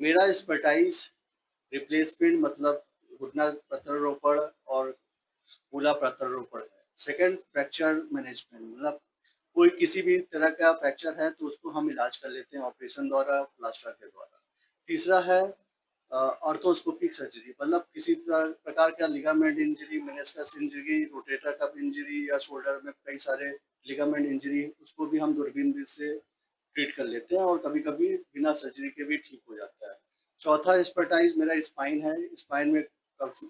मेरा expertise replacement मतलब घुटना प्रत्यारोपण और कूल्हा प्रत्यारोपण है। सेकंड फ्रैक्चर मैनेजमेंट मतलब कोई किसी भी तरह का फ्रैक्चर है तो उसको हम इलाज कर लेते हैं ऑपरेशन द्वारा, प्लास्टर के द्वारा। तीसरा है ऑर्थोस्कोपिक सर्जरी मतलब किसी प्रकार का ligament injury, meniscus injury, rotator cuff injury या शोल्डर में कई सारे लिगामेंट इंजरी उसको भी हम दूरबीन से ट्रीट कर लेते हैं और कभी-कभी बिना सर्जरी के भी ठीक हो जाता है। चौथा एक्सपर्टाइज़ मेरा स्पाइन है, स्पाइन में काफ़ी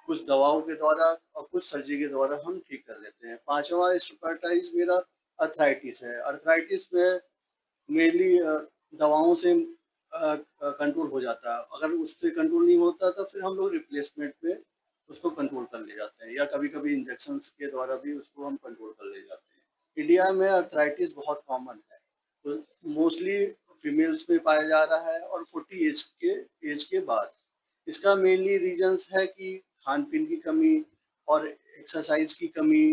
कुछ दवाओं के द्वारा और कुछ सर्जरी के द्वारा हम ठीक कर लेते हैं। पाँचवाँ एक्सपर्टाइज़ मेरा आर्थराइटिस है। आर्थराइटिस में मेनली दवाओं से कंट्रोल हो जाता है। अगर उससे कंट्रोल नहीं होता तो फिर हम लोग रिप्लेसमेंट पे उसको कंट्रोल कर ले जाते हैं या कभी-कभी इंजेक्शंस के द्वारा भी उसको हम कंट्रोल कर ले जाते हैं। इंडिया में आर्थराइटिस बहुत कॉमन है। तो मोस्टली फीमेल्स में पाया जा रहा है और 40 एज के बाद। इसका मेनली रीज़न्स है कि खान-पीन की कमी और एक्सरसाइज़ की कमी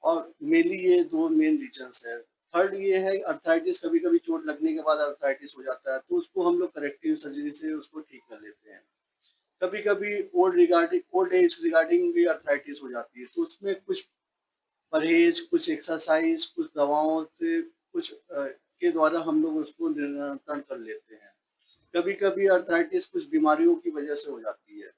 और मेनली ये 2 मेन रीज़न्स है। थर्ड ये है अर्थराइटिस कभी-कभी चोट लगने के बाद अर्थराइटिस हो जाता है, तो उसको हम लोग करेक्टिव सर्जरी से उसको ठीक कर लेते हैं। कभी-कभी ओल्ड एज रिगार्डिंग भी अर्थराइटिस हो जाती है, तो उसमें कुछ परहेज़, कुछ एक्सरसाइज़, कुछ दवाओं से कुछ के द्वारा हम लोग उसको नियंत्रण कर लेते हैं। कभी-कभी अर्थराइटिस कुछ बीमारियों की वजह से हो जाती है,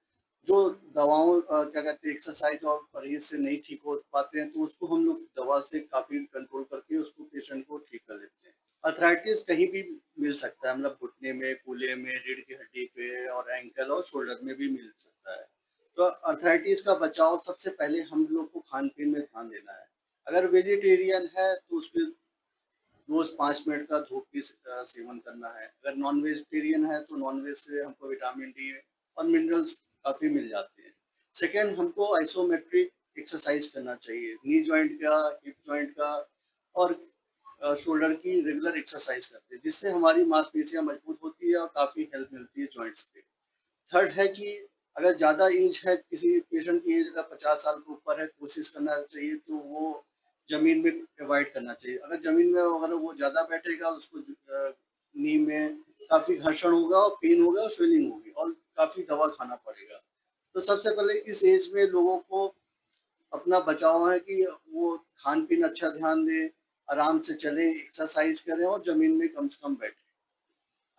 जो दवाओं क्या कहते हैं एक्सरसाइज़ और परहेज़ से नहीं ठीक हो पाते हैं, तो उसको हम लोग दवा से काफ़ी कंट्रोल करके उसको पेशेंट को ठीक कर लेते हैं। अर्थराइटिस कहीं भी मिल सकता है मतलब घुटने में, कूल्हे में, रीढ़ की हड्डी पे और एंकल और शोल्डर में भी मिल सकता है। तो अर्थराइटिस का बचाव सबसे पहले हम लोग को खान-पीन में ध्यान देना है। अगर वेजिटेरियन है तो उसमें रोज़ 5 मिनट का धूप की सेवन करना है। अगर नॉन वेजिटेरियन है तो नॉन-वेज से हमको विटामिन डी और मिनरल्स काफ़ी मिल जाते हैं। सेकंड हमको आइसोमेट्रिक एक्सरसाइज़ करना चाहिए। नी जॉइंट का, हिप जॉइंट का और शोल्डर की रेगुलर एक्सरसाइज़ करते हैं, जिससे हमारी मांसपेशियाँ मजबूत होती है और काफ़ी हेल्प मिलती है जॉइंट्स पे। थर्ड है कि अगर ज़्यादा एज है, किसी पेशेंट की एज अगर 50 साल के ऊपर है, कोशिश करना चाहिए तो वो ज़मीन में अवॉइड करना चाहिए। अगर ज़मीन में अगर वो ज़्यादा बैठेगा उसको नी में काफ़ी घर्षण होगा और पेन होगा और स्वेलिंग होगी और काफ़ी दवा खाना पड़ेगा। तो सबसे पहले इस एज में लोगों को अपना बचाव है कि वो खान-पीन अच्छा ध्यान दें, आराम से चलें, एक्सरसाइज़ करें और ज़मीन में कम से कम बैठें।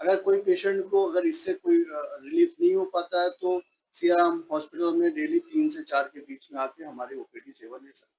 अगर कोई पेशेंट को अगर इससे कोई रिलीफ नहीं हो पाता है तो सियाराम हॉस्पिटल में डेली 3 से 4 के बीच में आके हमारी ओपीडी सेवा ले सकते हैं।